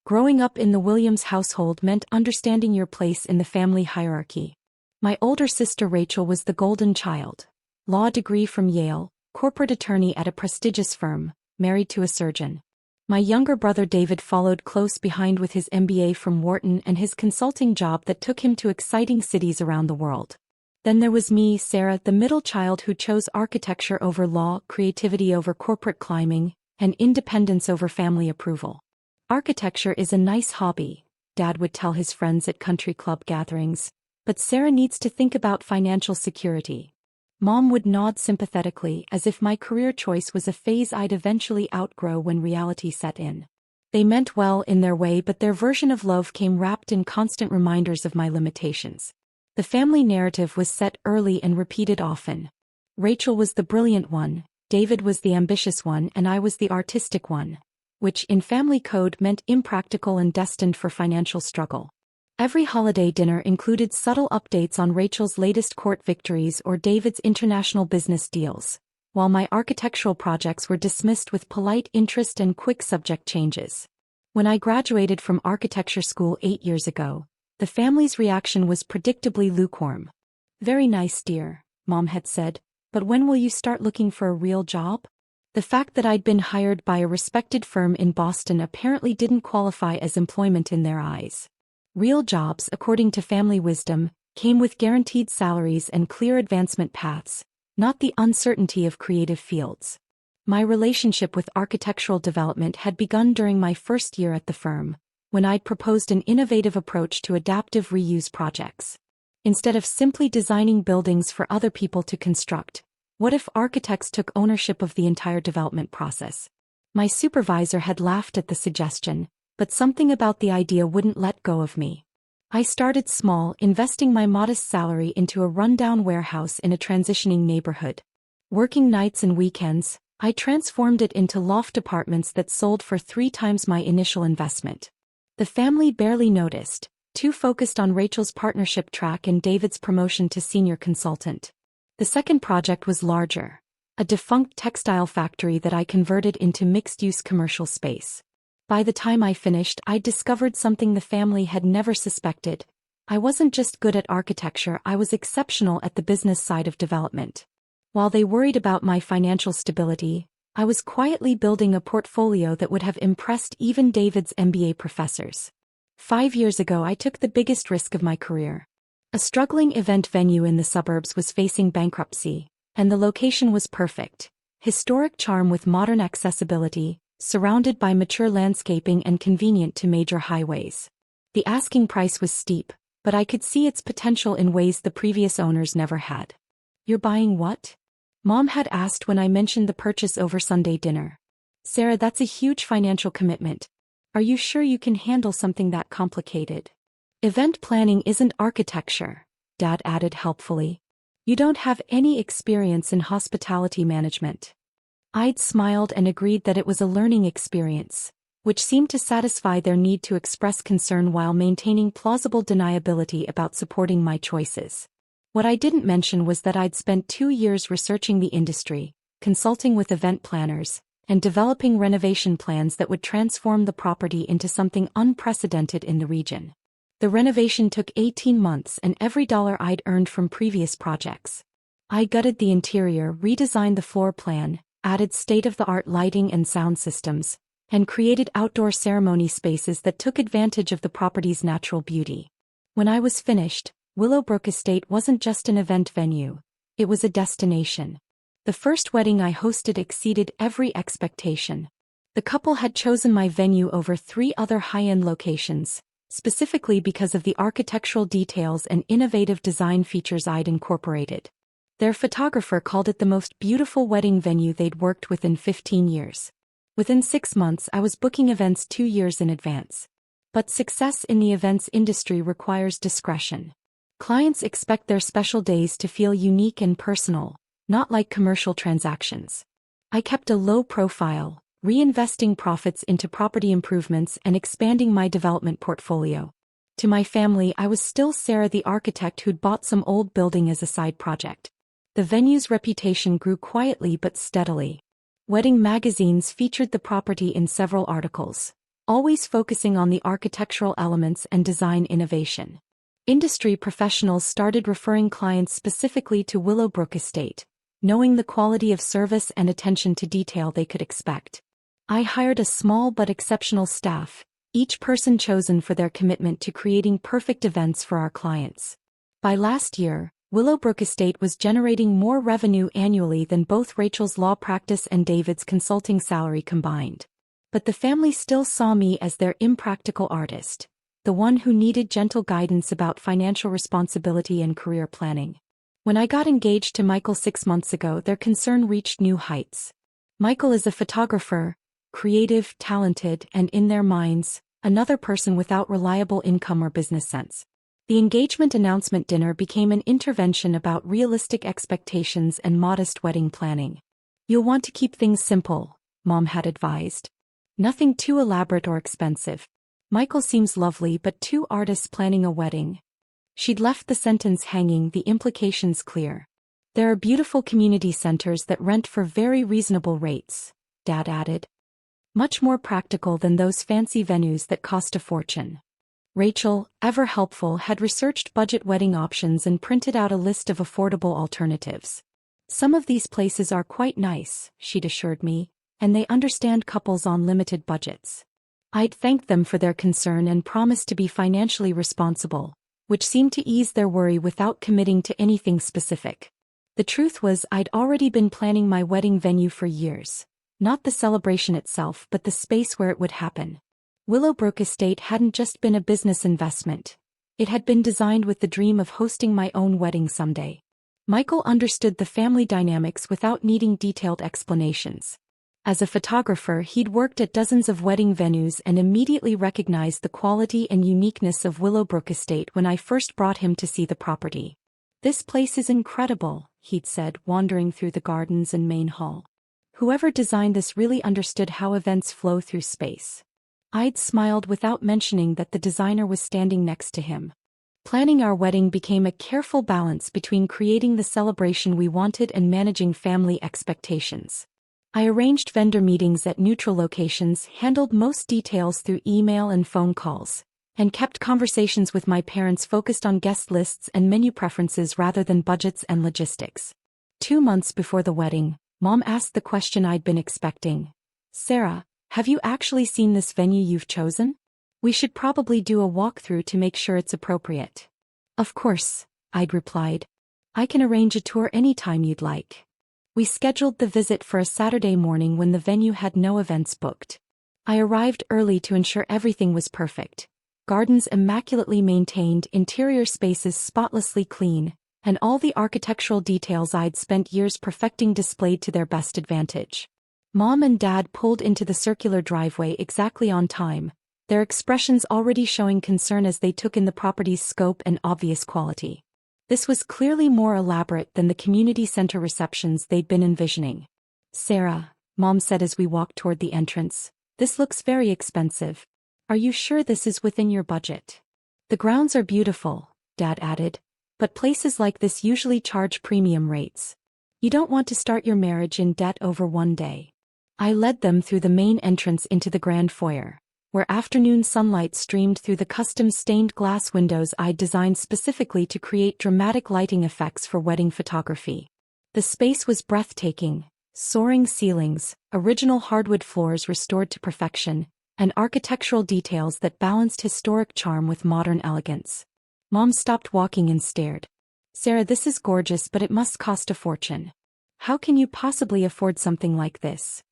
Growing up in the Williams household meant understanding your place in the family hierarchy. My older sister Rachel was the golden child. Law degree from Yale, corporate attorney at a prestigious firm, married to a surgeon. My younger brother David followed close behind with his MBA from Wharton and his consulting job that took him to exciting cities around the world. Then there was me, Sarah, the middle child who chose architecture over law, creativity over corporate climbing, and independence over family approval. Architecture is a nice hobby, Dad would tell his friends at country club gatherings, but Sarah needs to think about financial security. Mom would nod sympathetically as if my career choice was a phase I'd eventually outgrow when reality set in. They meant well in their way, but their version of love came wrapped in constant reminders of my limitations. The family narrative was set early and repeated often. Rachel was the brilliant one, David was the ambitious one, and I was the artistic one, which in family code meant impractical and destined for financial struggle. Every holiday dinner included subtle updates on Rachel's latest court victories or David's international business deals, while my architectural projects were dismissed with polite interest and quick subject changes. When I graduated from architecture school 8 years ago, the family's reaction was predictably lukewarm. "Very nice, dear," Mom had said, "but when will you start looking for a real job?" The fact that I'd been hired by a respected firm in Boston apparently didn't qualify as employment in their eyes. Real jobs, according to family wisdom, came with guaranteed salaries and clear advancement paths, not the uncertainty of creative fields. My relationship with architectural development had begun during my first year at the firm, when I'd proposed an innovative approach to adaptive reuse projects. Instead of simply designing buildings for other people to construct, what if architects took ownership of the entire development process? My supervisor had laughed at the suggestion, but something about the idea wouldn't let go of me. I started small, investing my modest salary into a rundown warehouse in a transitioning neighborhood. Working nights and weekends, I transformed it into loft apartments that sold for 3 times my initial investment. The family barely noticed, too focused on Rachel's partnership track and David's promotion to senior consultant. The second project was larger, a defunct textile factory that I converted into mixed-use commercial space. By the time I finished, I discovered something the family had never suspected. I wasn't just good at architecture, I was exceptional at the business side of development. While they worried about my financial stability, I was quietly building a portfolio that would have impressed even David's MBA professors. 5 years ago, I took the biggest risk of my career. A struggling event venue in the suburbs was facing bankruptcy, and the location was perfect. Historic charm with modern accessibility, surrounded by mature landscaping and convenient to major highways. The asking price was steep, but I could see its potential in ways the previous owners never had. "You're buying what?" Mom had asked when I mentioned the purchase over Sunday dinner. "Sarah, that's a huge financial commitment. Are you sure you can handle something that complicated?" "Event planning isn't architecture," Dad added helpfully. "You don't have any experience in hospitality management." I'd smiled and agreed that it was a learning experience, which seemed to satisfy their need to express concern while maintaining plausible deniability about supporting my choices. What I didn't mention was that I'd spent 2 years researching the industry, consulting with event planners, and developing renovation plans that would transform the property into something unprecedented in the region. The renovation took 18 months and every dollar I'd earned from previous projects. I gutted the interior, redesigned the floor plan, added state-of-the-art lighting and sound systems, and created outdoor ceremony spaces that took advantage of the property's natural beauty. When I was finished, Willowbrook Estate wasn't just an event venue, it was a destination. The first wedding I hosted exceeded every expectation. The couple had chosen my venue over 3 other high-end locations, specifically because of the architectural details and innovative design features I'd incorporated. Their photographer called it the most beautiful wedding venue they'd worked with in 15 years. Within 6 months, I was booking events 2 years in advance. But success in the events industry requires discretion. Clients expect their special days to feel unique and personal, not like commercial transactions. I kept a low profile, reinvesting profits into property improvements and expanding my development portfolio. To my family, I was still Sarah the architect who'd bought some old building as a side project. The venue's reputation grew quietly but steadily. Wedding magazines featured the property in several articles. always focusing on the architectural elements and design innovation. Industry professionals started referring clients specifically to Willowbrook Estate, knowing the quality of service and attention to detail they could expect. I hired a small but exceptional staff, each person chosen for their commitment to creating perfect events for our clients. By last year, Willowbrook Estate was generating more revenue annually than both Rachel's law practice and David's consulting salary combined. But the family still saw me as their impractical artist, the one who needed gentle guidance about financial responsibility and career planning. When I got engaged to Michael 6 months ago, their concern reached new heights. Michael is a photographer, creative, talented, and in their minds, another person without reliable income or business sense. The engagement announcement dinner became an intervention about realistic expectations and modest wedding planning. You'll want to keep things simple, Mom had advised. Nothing too elaborate or expensive. Michael seems lovely, but two artists planning a wedding. She'd left the sentence hanging, the implications clear. There are beautiful community centers that rent for very reasonable rates, Dad added. Much more practical than those fancy venues that cost a fortune. Rachel, ever helpful, had researched budget wedding options and printed out a list of affordable alternatives. Some of these places are quite nice, she'd assured me, and they understand couples on limited budgets. I'd thanked them for their concern and promised to be financially responsible, which seemed to ease their worry without committing to anything specific. The truth was, I'd already been planning my wedding venue for years. Not the celebration itself, but the space where it would happen. Willowbrook Estate hadn't just been a business investment. It had been designed with the dream of hosting my own wedding someday. Michael understood the family dynamics without needing detailed explanations. As a photographer, he'd worked at dozens of wedding venues and immediately recognized the quality and uniqueness of Willowbrook Estate when I first brought him to see the property. "This place is incredible," he'd said, wandering through the gardens and main hall. "Whoever designed this really understood how events flow through space." I'd smiled without mentioning that the designer was standing next to him. Planning our wedding became a careful balance between creating the celebration we wanted and managing family expectations. I arranged vendor meetings at neutral locations, handled most details through email and phone calls, and kept conversations with my parents focused on guest lists and menu preferences rather than budgets and logistics. 2 months before the wedding, Mom asked the question I'd been expecting. "Sarah, have you actually seen this venue you've chosen? We should probably do a walkthrough to make sure it's appropriate." "Of course," I'd replied. "I can arrange a tour anytime you'd like." We scheduled the visit for a Saturday morning when the venue had no events booked. I arrived early to ensure everything was perfect. Gardens immaculately maintained, interior spaces spotlessly clean, and all the architectural details I'd spent years perfecting displayed to their best advantage. Mom and Dad pulled into the circular driveway exactly on time, their expressions already showing concern as they took in the property's scope and obvious quality. This was clearly more elaborate than the community center receptions they'd been envisioning. "Sarah," Mom said as we walked toward the entrance, "this looks very expensive. Are you sure this is within your budget?" "The grounds are beautiful," Dad added, "but places like this usually charge premium rates. You don't want to start your marriage in debt over one day." I led them through the main entrance into the grand foyer, where afternoon sunlight streamed through the custom stained glass windows I'd designed specifically to create dramatic lighting effects for wedding photography. The space was breathtaking: soaring ceilings, original hardwood floors restored to perfection, and architectural details that balanced historic charm with modern elegance. Mom stopped walking and stared. "Sarah, this is gorgeous, but it must cost a fortune. How can you possibly afford something like this?"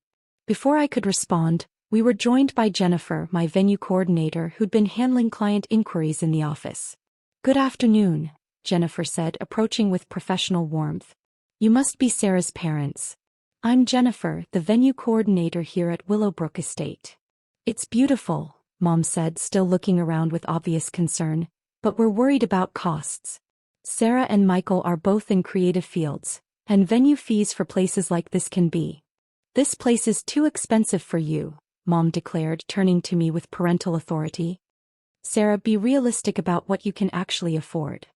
Before I could respond, we were joined by Jennifer, my venue coordinator, who'd been handling client inquiries in the office. "Good afternoon," Jennifer said, approaching with professional warmth. "You must be Sarah's parents. I'm Jennifer, the venue coordinator here at Willowbrook Estate." "It's beautiful," Mom said, still looking around with obvious concern, "but we're worried about costs. Sarah and Michael are both in creative fields, and venue fees for places like this can be. This place is too expensive for you," Mom declared, turning to me with parental authority. "Sarah, be realistic about what you can actually afford."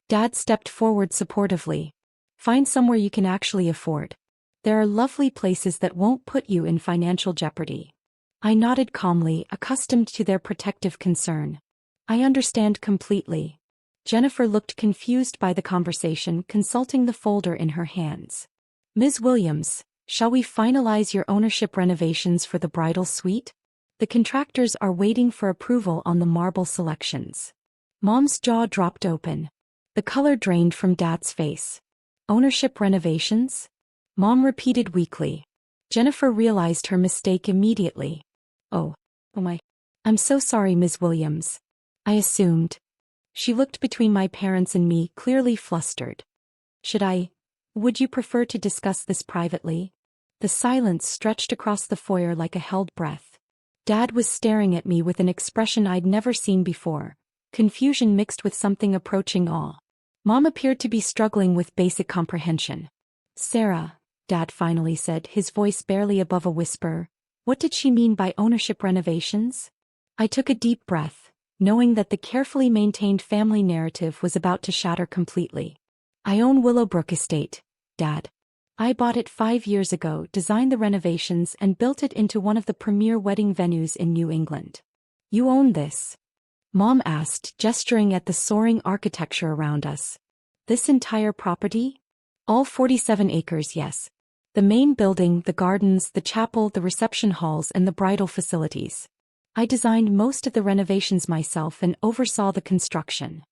Dad stepped forward supportively. "Find somewhere you can actually afford. There are lovely places that won't put you in financial jeopardy." I nodded calmly, accustomed to their protective concern. I understand completely. Jennifer looked confused by the conversation, consulting the folder in her hands. Ms. Williams, shall we finalize your ownership renovations for the bridal suite? The contractors are waiting for approval on the marble selections. Mom's jaw dropped open. The color drained from Dad's face. Ownership renovations? Mom repeated weakly. Jennifer realized her mistake immediately. Oh my. I'm so sorry, Ms. Williams. I assumed. She looked between my parents and me, clearly flustered. Would you prefer to discuss this privately? The silence stretched across the foyer like a held breath. Dad was staring at me with an expression I'd never seen before, confusion mixed with something approaching awe. Mom appeared to be struggling with basic comprehension. Sarah, Dad finally said, his voice barely above a whisper, what did she mean by ownership renovations? I took a deep breath, knowing that the carefully maintained family narrative was about to shatter completely. I own Willowbrook Estate, Dad. I bought it 5 years ago, designed the renovations and built it into one of the premier wedding venues in New England. You own this? Mom asked, gesturing at the soaring architecture around us. This entire property? All 47 acres, yes. The main building, the gardens, the chapel, the reception halls, and the bridal facilities. I designed most of the renovations myself and oversaw the construction.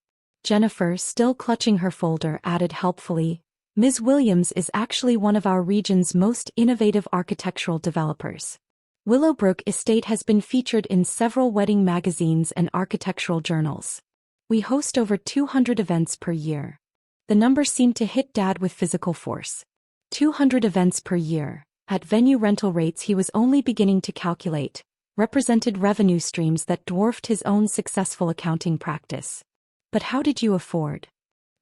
Jennifer, still clutching her folder, added helpfully, Ms. Williams is actually one of our region's most innovative architectural developers. Willowbrook Estate has been featured in several wedding magazines and architectural journals. We host over 200 events per year. The number seemed to hit Dad with physical force. 200 events per year, at venue rental rates he was only beginning to calculate, represented revenue streams that dwarfed his own successful accounting practice. But how did you afford?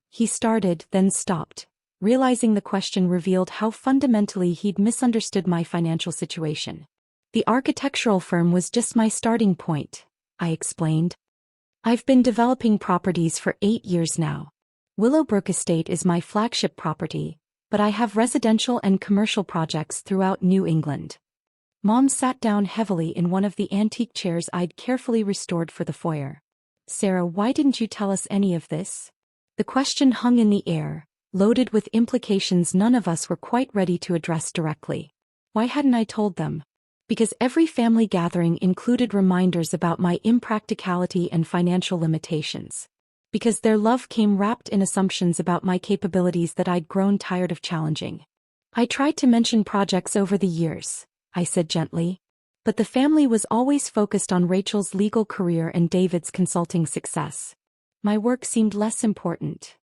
He started, then stopped, realizing the question revealed how fundamentally he'd misunderstood my financial situation. The architectural firm was just my starting point, I explained. I've been developing properties for 8 years now. Willowbrook Estate is my flagship property, but I have residential and commercial projects throughout New England. Mom sat down heavily in one of the antique chairs I'd carefully restored for the foyer. Sarah, why didn't you tell us any of this? The question hung in the air, loaded with implications none of us were quite ready to address directly. Why hadn't I told them? Because every family gathering included reminders about my impracticality and financial limitations. Because their love came wrapped in assumptions about my capabilities that I'd grown tired of challenging. I tried to mention projects over the years, I said gently. But the family was always focused on Rachel's legal career and David's consulting success. My work seemed less important.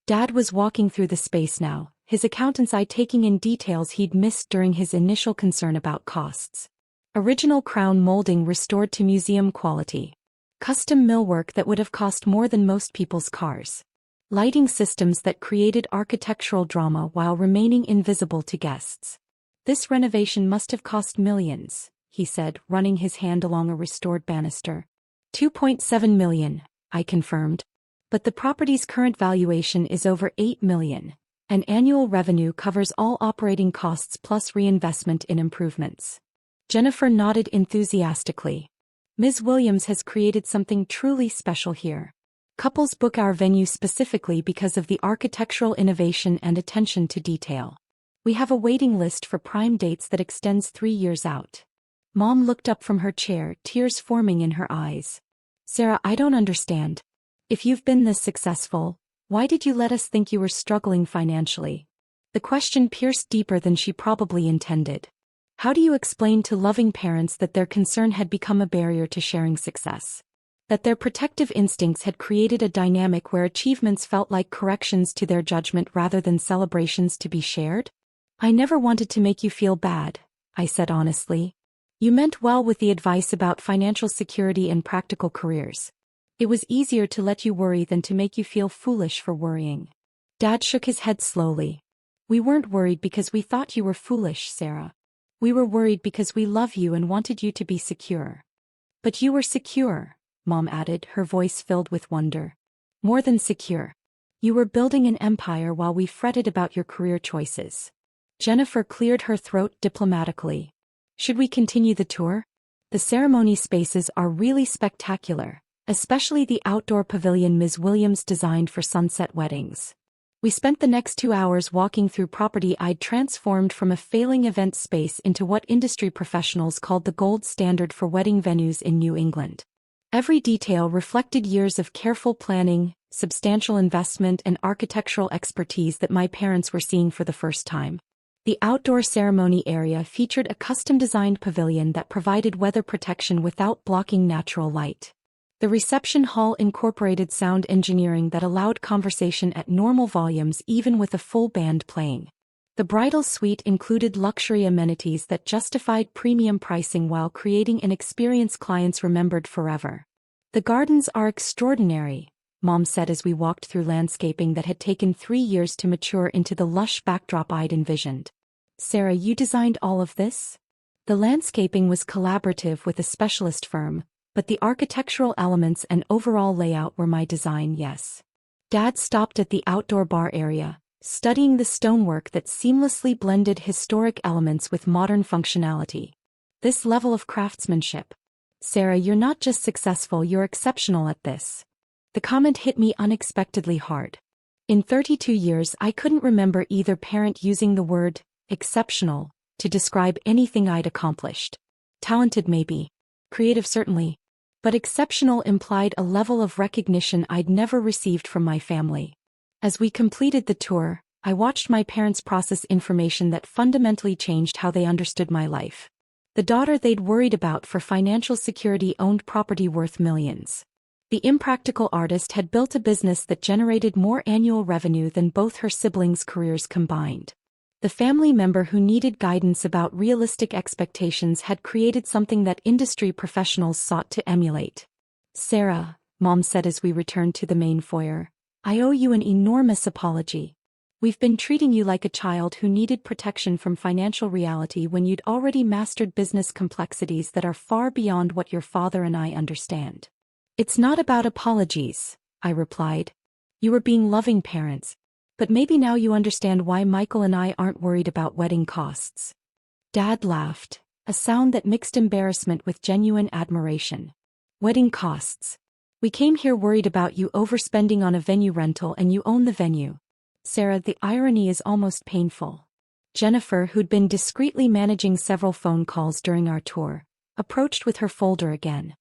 Dad was walking through the space now, his accountant's eye taking in details he'd missed during his initial concern about costs. Original crown molding restored to museum quality. Custom millwork that would have cost more than most people's cars. Lighting systems that created architectural drama while remaining invisible to guests. This renovation must have cost millions, he said, running his hand along a restored banister. 2.7 million, I confirmed. But the property's current valuation is over 8 million, and annual revenue covers all operating costs plus reinvestment in improvements. Jennifer nodded enthusiastically. Ms. Williams has created something truly special here. Couples book our venue specifically because of the architectural innovation and attention to detail. We have a waiting list for prime dates that extends 3 years out. Mom looked up from her chair, tears forming in her eyes. Sarah, I don't understand. If you've been this successful, why did you let us think you were struggling financially? The question pierced deeper than she probably intended. How do you explain to loving parents that their concern had become a barrier to sharing success? That their protective instincts had created a dynamic where achievements felt like corrections to their judgment rather than celebrations to be shared? I never wanted to make you feel bad, I said honestly. You meant well with the advice about financial security and practical careers. It was easier to let you worry than to make you feel foolish for worrying. Dad shook his head slowly. We weren't worried because we thought you were foolish, Sarah. We were worried because we love you and wanted you to be secure. But you were secure, Mom added, her voice filled with wonder. More than secure. You were building an empire while we fretted about your career choices. Jennifer cleared her throat diplomatically. Should we continue the tour? The ceremony spaces are really spectacular, especially the outdoor pavilion Ms. Williams designed for sunset weddings. We spent the next 2 hours walking through property I'd transformed from a failing event space into what industry professionals called the gold standard for wedding venues in New England. Every detail reflected years of careful planning, substantial investment, and architectural expertise that my parents were seeing for the first time. The outdoor ceremony area featured a custom-designed pavilion that provided weather protection without blocking natural light. The reception hall incorporated sound engineering that allowed conversation at normal volumes even with a full band playing. The bridal suite included luxury amenities that justified premium pricing while creating an experience clients remembered forever. "The gardens are extraordinary," Mom said as we walked through landscaping that had taken 3 years to mature into the lush backdrop I'd envisioned. "Sarah, you designed all of this?" The landscaping was collaborative with a specialist firm, but the architectural elements and overall layout were my design, yes. Dad stopped at the outdoor bar area, studying the stonework that seamlessly blended historic elements with modern functionality. "This level of craftsmanship. Sarah, you're not just successful, you're exceptional at this." The comment hit me unexpectedly hard. In 32 years, I couldn't remember either parent using the word exceptional to describe anything I'd accomplished. Talented maybe. Creative certainly. But exceptional implied a level of recognition I'd never received from my family. As we completed the tour, I watched my parents process information that fundamentally changed how they understood my life. The daughter they'd worried about for financial security owned property worth millions. The impractical artist had built a business that generated more annual revenue than both her siblings' careers combined. The family member who needed guidance about realistic expectations had created something that industry professionals sought to emulate. "Sarah," Mom said as we returned to the main foyer, "I owe you an enormous apology. We've been treating you like a child who needed protection from financial reality when you'd already mastered business complexities that are far beyond what your father and I understand." "It's not about apologies," I replied. "You were being loving parents. But maybe now you understand why Michael and I aren't worried about wedding costs." Dad laughed, a sound that mixed embarrassment with genuine admiration. "Wedding costs. We came here worried about you overspending on a venue rental and you own the venue." Sarah, the irony is almost painful. Jennifer, who'd been discreetly managing several phone calls during our tour, approached with her folder again.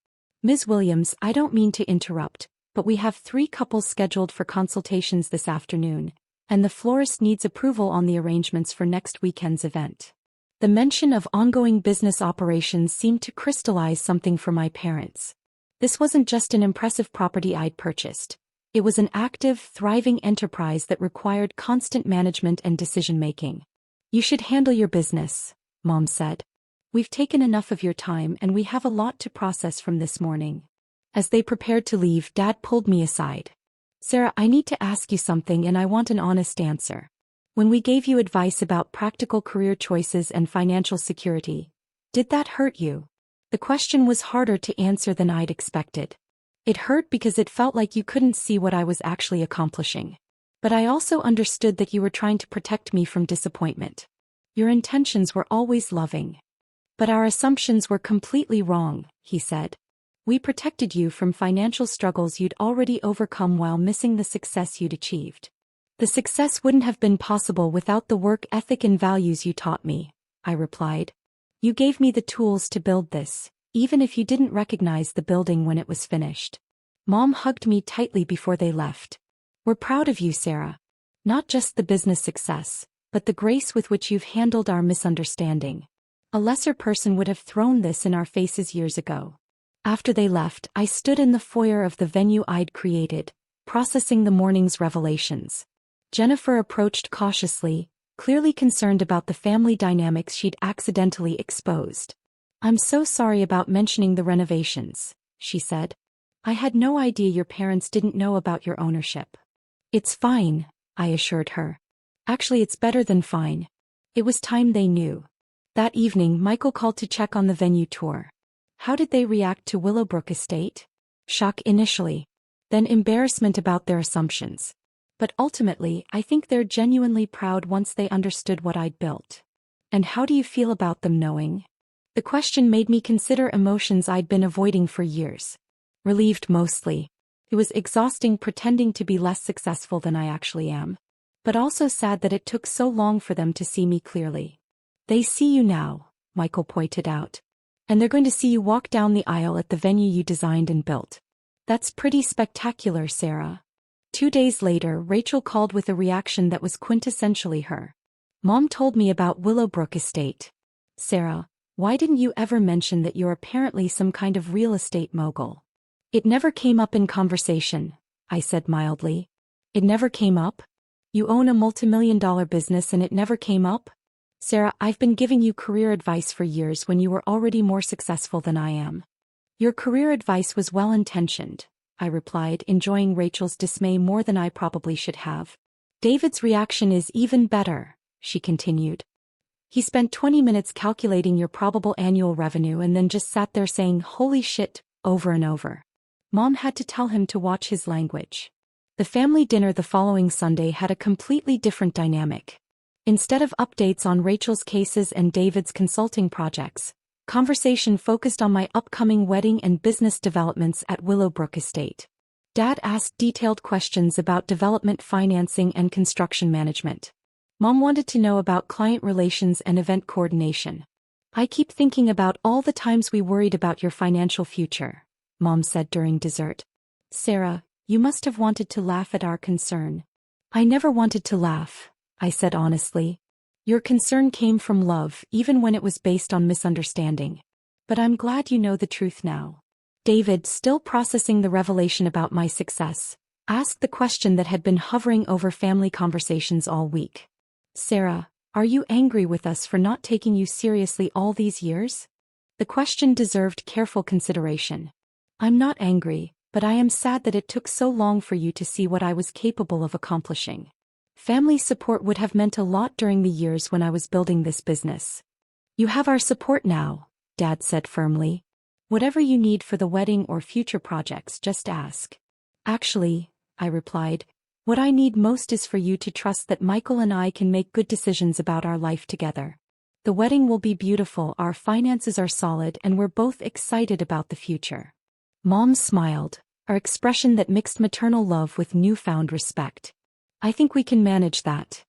"Ms. Williams, I don't mean to interrupt, but we have 3 couples scheduled for consultations this afternoon, and the florist needs approval on the arrangements for next weekend's event." The mention of ongoing business operations seemed to crystallize something for my parents. This wasn't just an impressive property I'd purchased. It was an active, thriving enterprise that required constant management and decision-making. "You should handle your business," Mom said. "We've taken enough of your time and we have a lot to process from this morning." As they prepared to leave, Dad pulled me aside. "Sarah, I need to ask you something and I want an honest answer. When we gave you advice about practical career choices and financial security, did that hurt you?" The question was harder to answer than I'd expected. It hurt because it felt like you couldn't see what I was actually accomplishing. But I also understood that you were trying to protect me from disappointment. "Your intentions were always loving. But our assumptions were completely wrong," he said. "We protected you from financial struggles you'd already overcome while missing the success you'd achieved. The success wouldn't have been possible without the work ethic and values you taught me," I replied. "You gave me the tools to build this, even if you didn't recognize the building when it was finished." Mom hugged me tightly before they left. "We're proud of you, Sarah. Not just the business success, but the grace with which you've handled our misunderstanding. A lesser person would have thrown this in our faces years ago." After they left, I stood in the foyer of the venue I'd created, processing the morning's revelations. Jennifer approached cautiously, clearly concerned about the family dynamics she'd accidentally exposed. "I'm so sorry about mentioning the renovations," she said. "I had no idea your parents didn't know about your ownership." "It's fine," I assured her. "Actually, it's better than fine. It was time they knew." That evening, Michael called to check on the venue tour. How did they react to Willowbrook Estate? Shock initially. Then embarrassment about their assumptions. But ultimately, I think they're genuinely proud once they understood what I'd built. "And how do you feel about them knowing?" The question made me consider emotions I'd been avoiding for years. Relieved mostly. It was exhausting pretending to be less successful than I actually am. But also sad that it took so long for them to see me clearly. They see you now, Michael pointed out. And they're going to see you walk down the aisle at the venue you designed and built. That's pretty spectacular, Sarah. 2 days later, Rachel called with a reaction that was quintessentially her. Mom told me about Willowbrook estate. Sarah, why didn't you ever mention that you're apparently some kind of real estate mogul? It never came up in conversation, I said mildly. It never came up? You own a multimillion-dollar business and it never came up? Sarah, I've been giving you career advice for years when you were already more successful than I am. Your career advice was well-intentioned, I replied, enjoying Rachel's dismay more than I probably should have. David's reaction is even better, she continued. He spent 20 minutes calculating your probable annual revenue and then just sat there saying holy shit over and over. Mom had to tell him to watch his language. The family dinner the following Sunday had a completely different dynamic. Instead of updates on Rachel's cases and David's consulting projects, conversation focused on my upcoming wedding and business developments at Willowbrook estate. Dad asked detailed questions about development financing and construction management. Mom wanted to know about client relations and event coordination. I keep thinking about all the times we worried about your financial future, Mom said during dessert. Sarah, you must have wanted to laugh at our concern. I never wanted to laugh, I said honestly. Your concern came from love, even when it was based on misunderstanding. But I'm glad you know the truth now. David, still processing the revelation about my success, asked the question that had been hovering over family conversations all week. Sarah, are you angry with us for not taking you seriously all these years? The question deserved careful consideration. I'm not angry, but I am sad that it took so long for you to see what I was capable of accomplishing. Family support would have meant a lot during the years when I was building this business. You have our support now, Dad said firmly. Whatever you need for the wedding or future projects, just ask. Actually, I replied, what I need most is for you to trust that Michael and I can make good decisions about our life together. The wedding will be beautiful, our finances are solid, and we're both excited about the future. Mom smiled, her expression that mixed maternal love with newfound respect. I think we can manage that.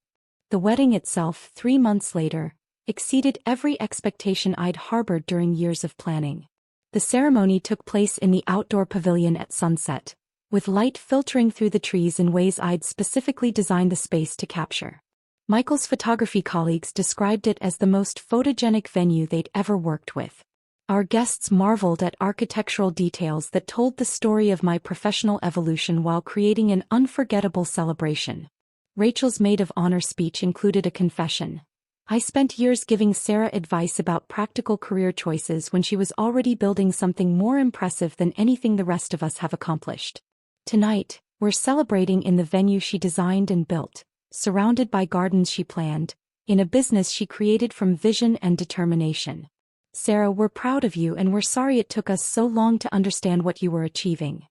The wedding itself, 3 months later, exceeded every expectation I'd harbored during years of planning. The ceremony took place in the outdoor pavilion at sunset, with light filtering through the trees in ways I'd specifically designed the space to capture. Michael's photography colleagues described it as the most photogenic venue they'd ever worked with. Our guests marveled at architectural details that told the story of my professional evolution while creating an unforgettable celebration. Rachel's maid of honor speech included a confession. I spent years giving Sarah advice about practical career choices when she was already building something more impressive than anything the rest of us have accomplished. Tonight, we're celebrating in the venue she designed and built, surrounded by gardens she planned, in a business she created from vision and determination. Sarah, we're proud of you and we're sorry it took us so long to understand what you were achieving.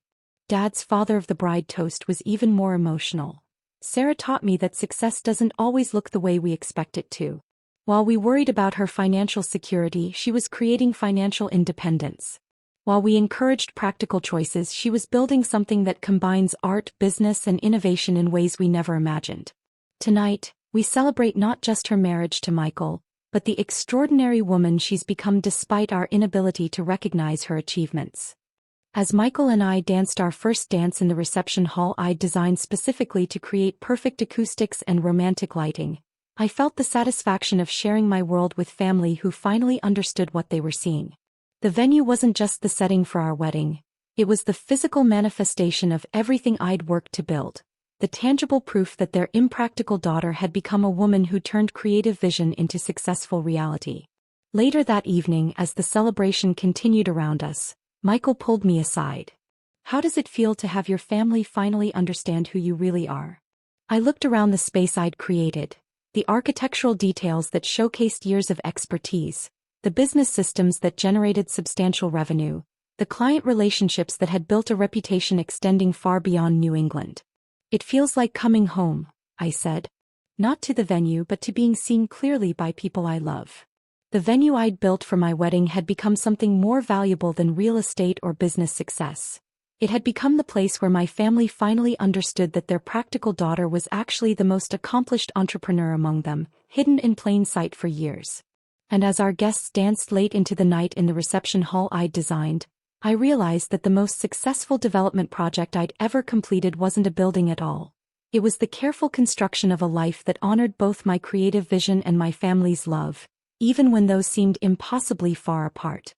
Dad's father of the bride toast was even more emotional. Sarah taught me that success doesn't always look the way we expect it to. While we worried about her financial security, she was creating financial independence. While we encouraged practical choices, she was building something that combines art, business, and innovation in ways we never imagined. Tonight, we celebrate not just her marriage to Michael, but the extraordinary woman she's become despite our inability to recognize her achievements. As Michael and I danced our first dance in the reception hall I'd designed specifically to create perfect acoustics and romantic lighting, I felt the satisfaction of sharing my world with family who finally understood what they were seeing. The venue wasn't just the setting for our wedding, it was the physical manifestation of everything I'd worked to build. The tangible proof that their impractical daughter had become a woman who turned creative vision into successful reality. Later that evening, as the celebration continued around us, Michael pulled me aside. How does it feel to have your family finally understand who you really are? I looked around the space I'd created, the architectural details that showcased years of expertise, the business systems that generated substantial revenue, the client relationships that had built a reputation extending far beyond New England. It feels like coming home, I said. Not to the venue but to being seen clearly by people I love. The venue I'd built for my wedding had become something more valuable than real estate or business success. It had become the place where my family finally understood that their practical daughter was actually the most accomplished entrepreneur among them, hidden in plain sight for years. And as our guests danced late into the night in the reception hall I'd designed, I realized that the most successful development project I'd ever completed wasn't a building at all. It was the careful construction of a life that honored both my creative vision and my family's love, even when those seemed impossibly far apart.